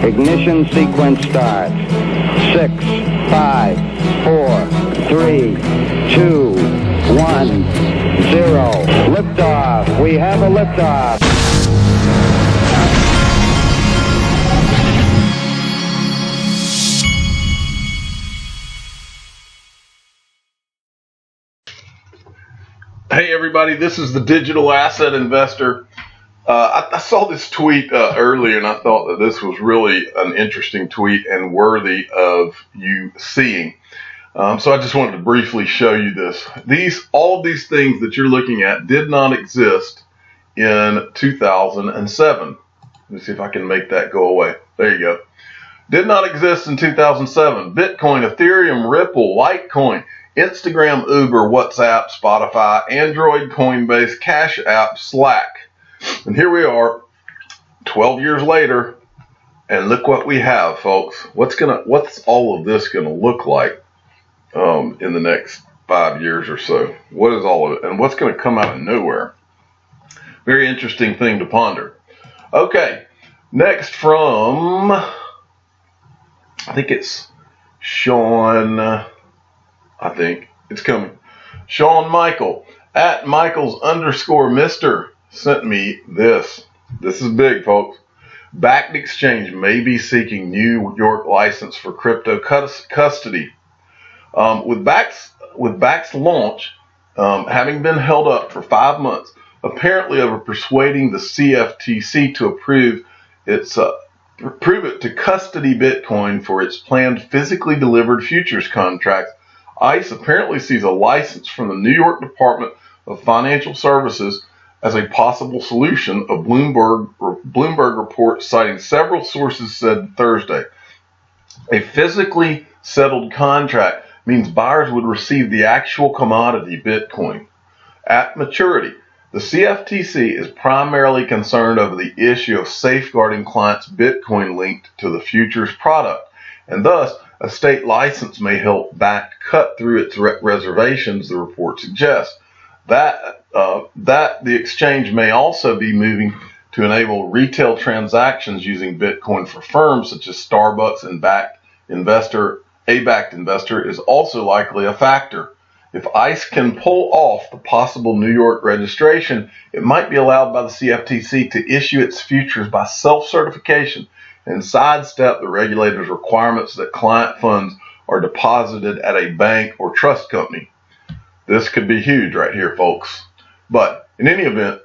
Ignition sequence starts. 6, 5, 4, 3, 2, 1, 0. Liftoff. We have a liftoff. Hey everybody, this is the Digital Asset Investor. I saw this tweet earlier and I thought that this was really an interesting tweet and worthy of you seeing. So I just wanted to briefly show you this. All of these things that you're looking at did not exist in 2007. Let me see if I can make that go away. There you go. Did not exist in 2007. Bitcoin, Ethereum, Ripple, Litecoin, Instagram, Uber, WhatsApp, Spotify, Android, Coinbase, Cash App, Slack. And here we are 12 years later, and look what we have, folks. What's all of this gonna look like in the next 5 years or so? What is all of it, and what's gonna come out of nowhere? Very interesting thing to ponder. Okay, next from, I think it's Sean, I think it's coming. Sean Michael at Michaels_Mr. sent me this. This is big, folks. Bakkt Exchange may be seeking New York license for crypto custody. With Bakkt's launch having been held up for 5 months, apparently over persuading the CFTC to approve it to custody Bitcoin for its planned physically delivered futures contracts, ICE apparently sees a license from the New York Department of Financial Services as a possible solution, a Bloomberg report citing several sources said Thursday. A physically settled contract means buyers would receive the actual commodity Bitcoin at maturity. The CFTC is primarily concerned over the issue of safeguarding clients' Bitcoin linked to the futures product, and thus a state license may help Bakkt cut through its reservations, the report suggests. That the exchange may also be moving to enable retail transactions using Bitcoin for firms such as Starbucks, and Bakkt investor is also likely a factor. If ICE can pull off the possible New York registration, it might be allowed by the CFTC to issue its futures by self-certification and sidestep the regulator's requirements that client funds are deposited at a bank or trust company. This could be huge right here, folks. But in any event,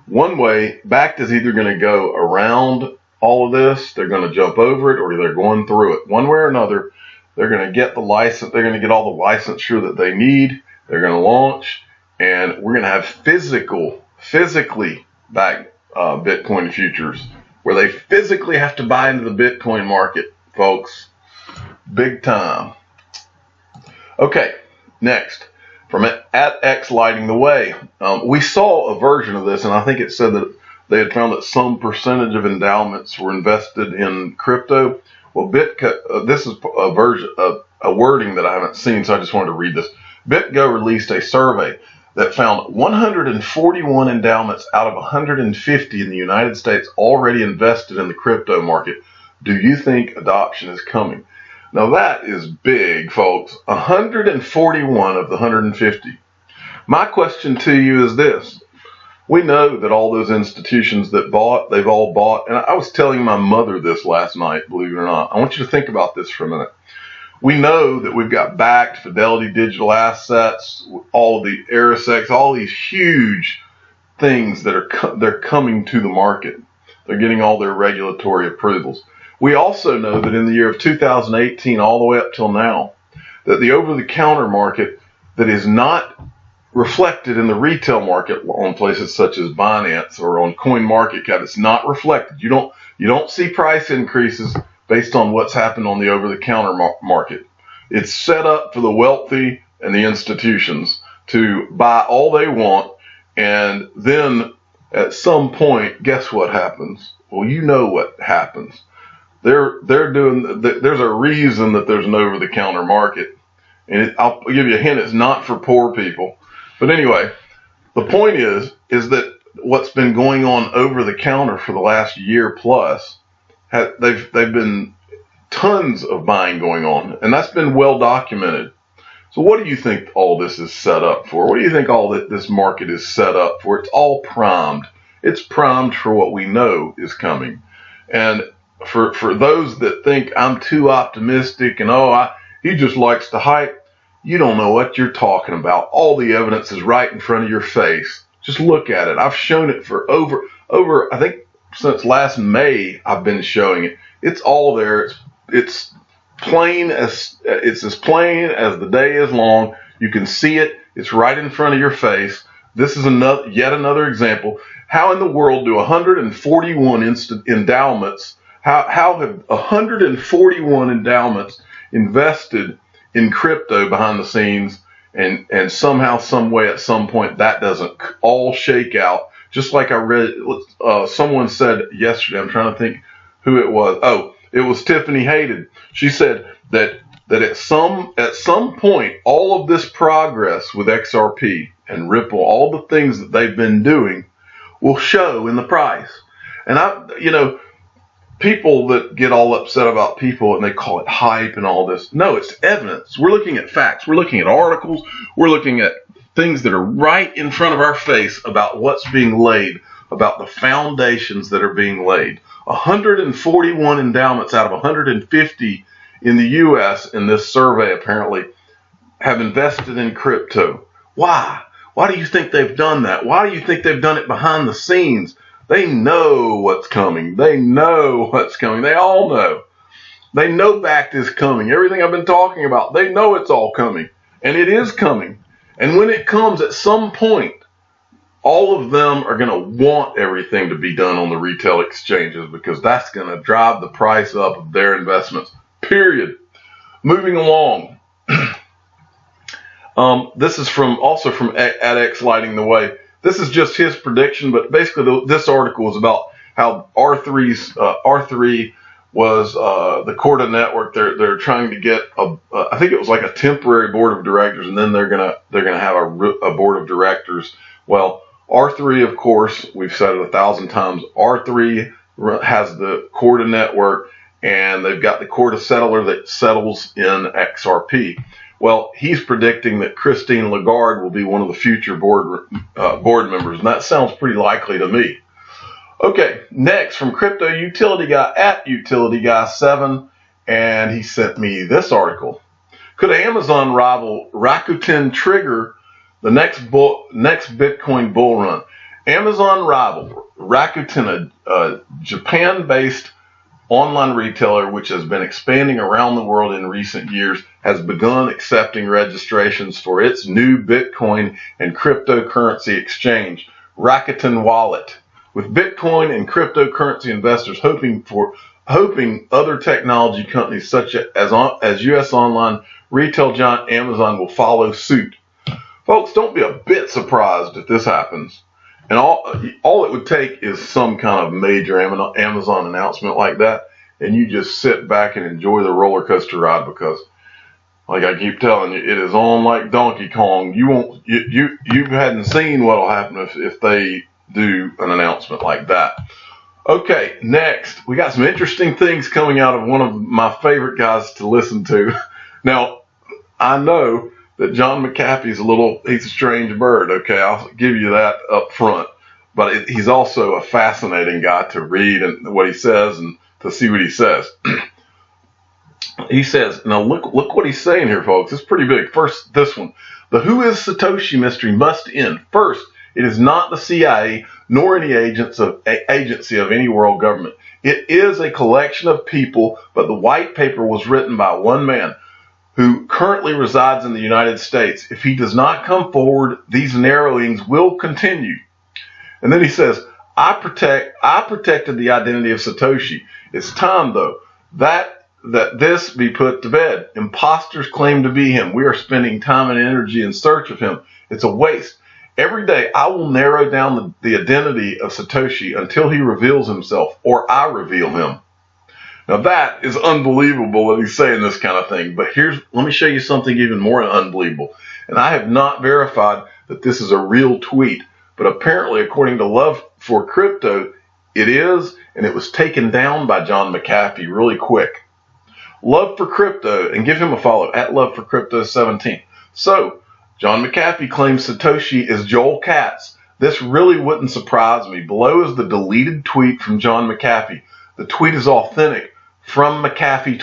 one way, Bakkt is either going to go around all of this, they're going to jump over it, or they're going through it. One way or another, they're going to get the license, they're going to get all the licensure that they need, they're going to launch, and we're going to have physically backed Bitcoin futures, where they physically have to buy into the Bitcoin market, folks. Big time. Okay, next. From at X Lighting the Way. We saw a version of this, and I think it said that they had found that some percentage of endowments were invested in crypto. Well, this is a version of a wording that I haven't seen, so I just wanted to read this. BitGo released a survey that found 141 endowments out of 150 in the United States already invested in the crypto market. Do you think adoption is coming? Now that is big, folks. 141 of the 150. My question to you is this. We know that all those institutions that bought, they've all bought. And I was telling my mother this last night, believe it or not. I want you to think about this for a minute. We know that we've got Bakkt, Fidelity Digital Assets, all of the Arisex, all these huge things that they're coming to the market. They're getting all their regulatory approvals. We also know that in the year of 2018 all the way up till now, that the over-the-counter market that is not reflected in the retail market on places such as Binance or on CoinMarketCap, it's not reflected. You don't see price increases based on what's happened on the over-the-counter market. It's set up for the wealthy and the institutions to buy all they want, and then at some point, guess what happens? Well, you know what happens. There's a reason that there's an over-the-counter market, and I'll give you a hint. It's not for poor people, but anyway, the point is that what's been going on over the counter for the last year plus they've been tons of buying going on, and that's been well documented. So what do you think all this is set up for? What do you think all that this market is set up for? It's all primed. It's primed for what we know is coming. And for those that think I'm too optimistic and he just likes to hype, you don't know what you're talking about. All the evidence is right in front of your face. Just look at it. I've shown it for over I think since last May I've been showing it. It's all there. It's as plain as the day is long. You can see it. It's right in front of your face. This is yet another example. How in the world do 141 endowments, how have 141 endowments invested in crypto behind the scenes, and somehow, some way, at some point, that doesn't all shake out? Just like I read, someone said yesterday, I'm trying to think who it was. Oh, it was Tiffany Hayden. She said that at some point, all of this progress with XRP and Ripple, all the things that they've been doing, will show in the price. And people that get all upset about people and they call it hype and all this. No, it's evidence. We're looking at facts. We're looking at articles. We're looking at things that are right in front of our face about what's being laid, about the foundations that are being laid. 141 endowments out of 150 in the U.S. in this survey apparently have invested in crypto. Why? Why do you think they've done that? Why do you think they've done it behind the scenes? They know what's coming. They know what's coming. They all know. They know BACT is coming. Everything I've been talking about, they know it's all coming. And it is coming. And when it comes at some point, all of them are going to want everything to be done on the retail exchanges, because that's going to drive the price up of their investments, period. Moving along. This is also from AdX Lighting the Way. This is just his prediction, but basically this article is about how R3 was the Corda network. They're trying to get I think it was like a temporary board of directors, and then they're gonna have a board of directors. Well, R3, of course, we've said it 1,000 times. R3 has the Corda network, and they've got the Corda settler that settles in XRP. Well, he's predicting that Christine Lagarde will be one of the future board members, and that sounds pretty likely to me. Okay, next from Crypto Utility Guy at Utility Guy 7, and he sent me this article. Could Amazon rival Rakuten trigger the next Bitcoin bull run? Amazon rival Rakuten, a Japan-based online retailer which has been expanding around the world in recent years, has begun accepting registrations for its new Bitcoin and cryptocurrency exchange, Rakuten Wallet, with Bitcoin and cryptocurrency investors hoping other technology companies such as U.S. online retail giant Amazon will follow suit. Folks, don't be a bit surprised if this happens. And all it would take is some kind of major Amazon announcement like that, and you just sit back and enjoy the roller coaster ride, because, like I keep telling you, it is on like Donkey Kong. You hadn't seen what'll happen if they do an announcement like that. Okay, next we got some interesting things coming out of one of my favorite guys to listen to. Now, I know that John McAfee's he's a strange bird, okay? I'll give you that up front. But he's also a fascinating guy to read and what he says and to see what he says. He says, now look what he's saying here, folks. It's pretty big. First, this one. The who is Satoshi mystery must end. First, it is not the CIA nor any agency of any world government. It is a collection of people, but the white paper was written by one man who currently resides in the United States. If he does not come forward, these narrowings will continue. And then he says, I protected the identity of Satoshi. It's time, though, that this be put to bed. Imposters claim to be him. We are spending time and energy in search of him. It's a waste. Every day I will narrow down the identity of Satoshi until he reveals himself, or I reveal him. Now that is unbelievable that he's saying this kind of thing, but let me show you something even more unbelievable. And I have not verified that this is a real tweet, but apparently according to Love for Crypto, it is, and it was taken down by John McAfee really quick. Love for Crypto, and give him a follow at Love for Crypto 17. So, John McAfee claims Satoshi is Joel Katz. This really wouldn't surprise me. Below is the deleted tweet from John McAfee. The tweet is authentic from McAfee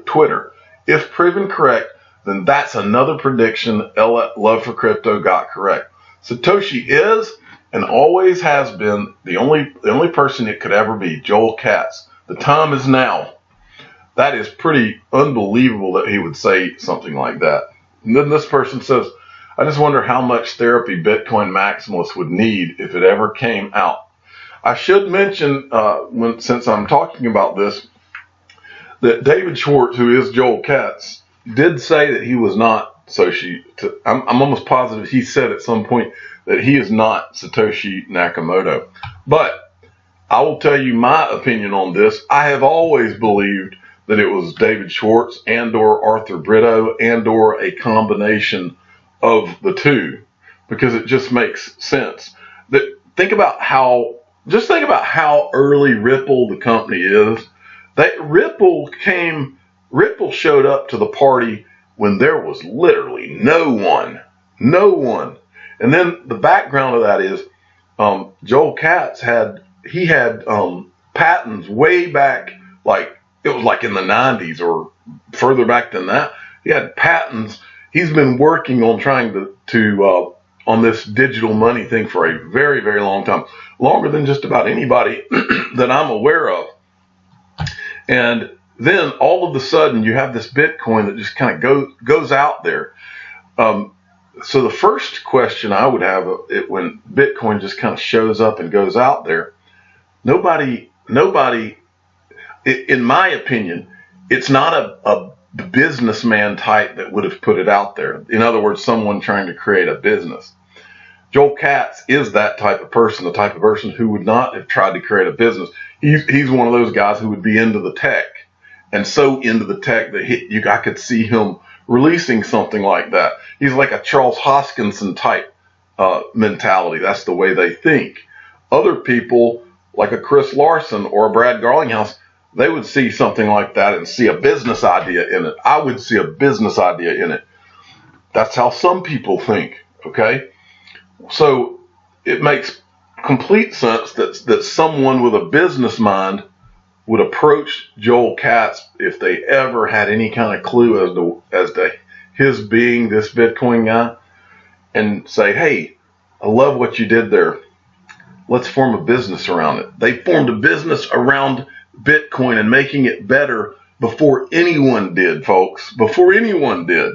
Twitter. If proven correct, then that's another prediction Love for Crypto got correct. Satoshi is and always has been the only person it could ever be, Joel Katz. The time is now. That is pretty unbelievable that he would say something like that. And then this person says, I just wonder how much therapy Bitcoin maximalists would need if it ever came out. I should mention, since I'm talking about this, that David Schwartz, who is Joel Katz, did say that he was not Satoshi. I'm almost positive he said at some point that he is not Satoshi Nakamoto. But I will tell you my opinion on this. I have always believed that it was David Schwartz and/or Arthur Brito and/or a combination of the two, because it just makes sense. Think about how early Ripple, the company, is. Ripple showed up to the party when there was literally no one. And then the background of that is Joel Katz had patents way back, like it was like in the 90s or further back than that. He had patents. He's been working on trying to on this digital money thing for a very, very long time, longer than just about anybody that I'm aware of. And then all of a sudden you have this Bitcoin that just kind of goes out there. So the first question I would have when Bitcoin just kind of shows up and goes out there, nobody, in my opinion, it's not a businessman type that would have put it out there. In other words, someone trying to create a business. Joel Katz is that type of person, the type of person who would not have tried to create a business. He's one of those guys who would be into the tech, and so into the tech that I could see him releasing something like that. He's like a Charles Hoskinson type mentality. That's the way they think. Other people, like a Chris Larson or a Brad Garlinghouse, they would see something like that and see a business idea in it. I would see a business idea in it. That's how some people think, okay? So it makes complete sense that someone with a business mind would approach Joel Katz if they ever had any kind of clue as to his being this Bitcoin guy, and say, hey, I love what you did there. Let's form a business around it. They formed a business around Bitcoin and making it better before anyone did, folks. Before anyone did.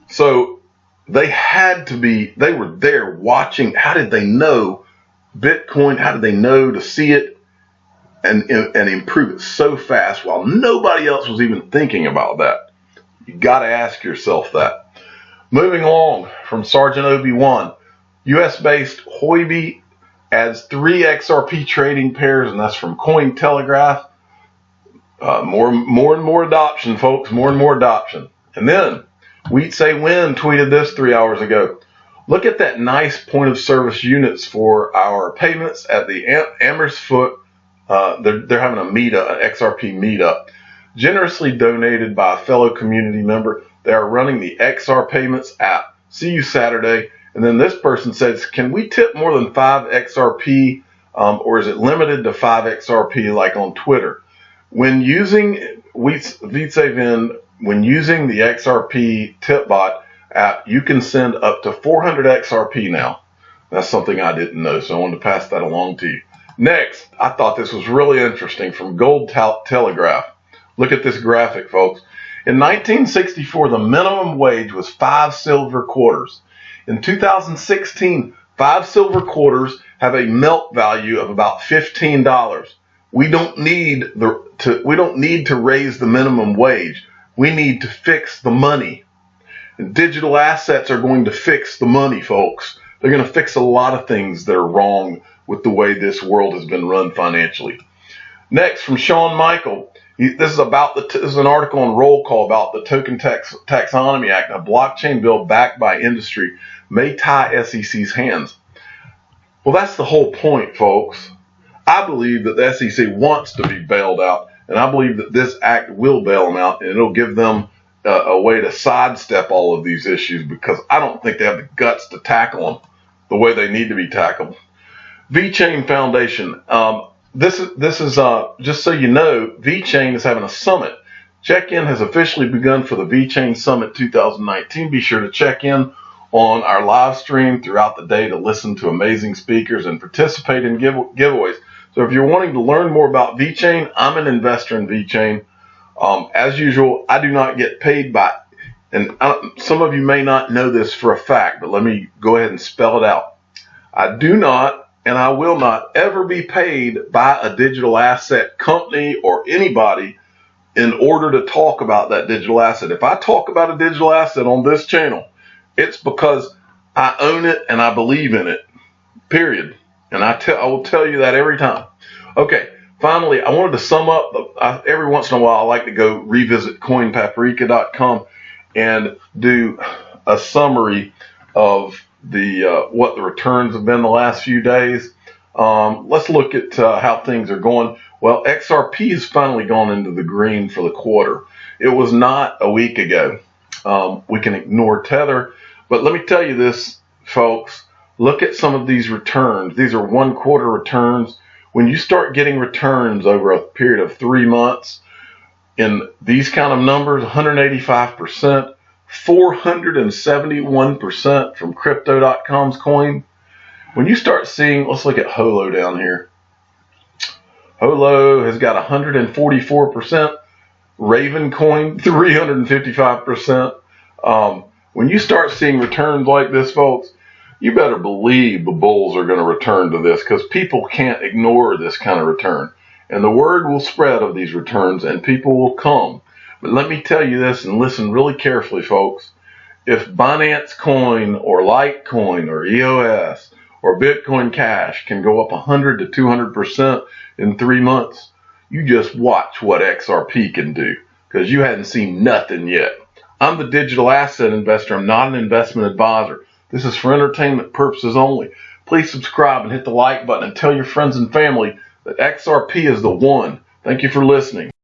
So they were there watching. How did they know Bitcoin? How did they know to see it and improve it so fast while nobody else was even thinking about that? You got to ask yourself that. Moving along from Sergeant Obi-Wan, US-based Huobi adds 3 XRP trading pairs, and that's from Cointelegraph. More and more adoption, folks. More and more adoption. And then Wheat Say Win tweeted this 3 hours ago. Look at that nice point of service units for our payments at the Amersfoort. They're having a meetup, an XRP meetup, generously donated by a fellow community member. They are running the XR Payments app. See you Saturday. And then this person says, can we tip more than 5 XRP, or is it limited to 5 XRP like on Twitter? When using VSaveIn, when using the XRP Tipbot app, you can send up to 400 XRP now. That's something I didn't know, so I wanted to pass that along to you. Next, I thought this was really interesting from Gold Telegraph. Look at this graphic, folks. In 1964, the minimum wage was 5 silver quarters. In 2016, 5 silver quarters have a melt value of about $15. We don't need to raise the minimum wage. We need to fix the money. And digital assets are going to fix the money, folks. They're going to fix a lot of things that are wrong with the way this world has been run financially. Next, from Sean Michael. This is an article on Roll Call about the Token Taxonomy Act, a blockchain bill backed by industry may tie SEC's hands. Well, that's the whole point, folks. I believe that the SEC wants to be bailed out, and I believe that this act will bail them out, and it'll give them a way to sidestep all of these issues, because I don't think they have the guts to tackle them the way they need to be tackled. VeChain Foundation. This is just so you know, VeChain is having a summit. Check-in has officially begun for the VeChain Summit 2019. Be sure to check in on our live stream throughout the day to listen to amazing speakers and participate in giveaways. So if you're wanting to learn more about VeChain, I'm an investor in VeChain. As usual, I do not get paid by, and some of you may not know this for a fact, but let me go ahead and spell it out. I do not, and I will not ever be paid by a digital asset company or anybody in order to talk about that digital asset. If I talk about a digital asset on this channel, it's because I own it and I believe in it, period. And I will tell you that every time. Okay, finally, I wanted to sum up. Every once in a while, I like to go revisit coinpaprika.com and do a summary of what the returns have been the last few days. Let's look at how things are going. Well, XRP has finally gone into the green for the quarter. It was not a week ago. We can ignore Tether, but let me tell you this, folks. Look at some of these returns. These are 1 quarter returns. When you start getting returns over a period of 3 months in these kind of numbers, 185%, 471% from Crypto.com's coin. When you start seeing, let's look at Holo down here. Holo has got 144%. Raven coin, 355%. When you start seeing returns like this, folks, you better believe the bulls are going to return to this, because people can't ignore this kind of return. And the word will spread of these returns and people will come. But let me tell you this, and listen really carefully, folks. If Binance Coin or Litecoin or EOS or Bitcoin Cash can go up 100 to 200% in 3 months, you just watch what XRP can do, because you hadn't seen nothing yet. I'm the digital asset investor. I'm not an investment advisor. This is for entertainment purposes only. Please subscribe and hit the like button and tell your friends and family that XRP is the one. Thank you for listening.